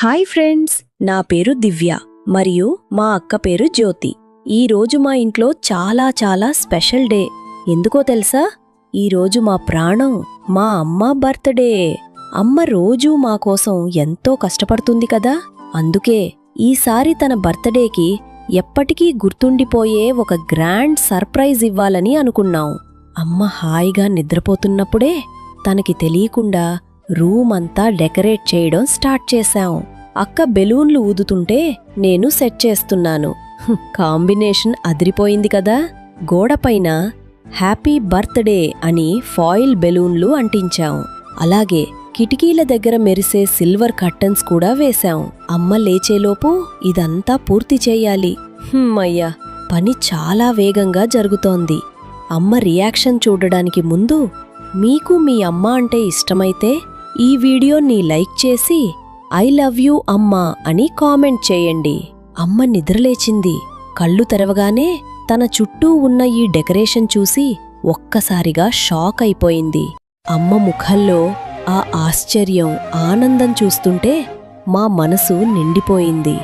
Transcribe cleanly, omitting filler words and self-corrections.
Hi friends, నా పేరు దివ్య మరియు మా అక్క పేరు జ్యోతి. ఈరోజు మా ఇంట్లో చాలా చాలా స్పెషల్ డే. ఎందుకో తెలుసా? ఈరోజు మా ప్రాణం మా అమ్మ బర్త్డే. అమ్మ రోజూ మా కోసం ఎంతో కష్టపడుతుంది కదా. అందుకే ఈసారి తన బర్త్డేకి ఎప్పటికీ గుర్తుండిపోయే ఒక గ్రాండ్ సర్ప్రైజ్ ఇవ్వాలని అనుకున్నాం. అమ్మ హాయిగా నిద్రపోతున్నప్పుడే తనకి తెలియకుండా రూమ్ అంతా డెకరేట్ చేయడం స్టార్ట్ చేశాం. అక్క బెలూన్లు ఊదుతుంటే నేను సెట్ చేస్తున్నాను. కాంబినేషన్ అదిరిపోయింది కదా. గోడపైన హ్యాపీ బర్త్డే అని ఫాయిల్ బెలూన్లు అంటించాం. అలాగే కిటికీల దగ్గర మెరిసే సిల్వర్ కర్టన్స్ కూడా వేశాం. అమ్మ లేచేలోపు ఇదంతా పూర్తి చెయ్యాలి. అయ్యా, పని చాలా వేగంగా జరుగుతోంది. అమ్మ రియాక్షన్ చూడడానికి ముందు మీకు మీ అమ్మ అంటే ఇష్టమైతే ఈ వీడియోని లైక్ చేసి ఐ లవ్ యూ అమ్మా అని కామెంట్ చేయండి. అమ్మ నిద్రలేచింది. కళ్ళు తెరవగానే తన చుట్టూ ఉన్న ఈ డెకరేషన్ చూసి ఒక్కసారిగా షాక్ అయిపోయింది. అమ్మ ముఖంలో ఆ ఆశ్చర్యం, ఆనందం చూస్తుంటే మా మనసు నిండిపోయింది.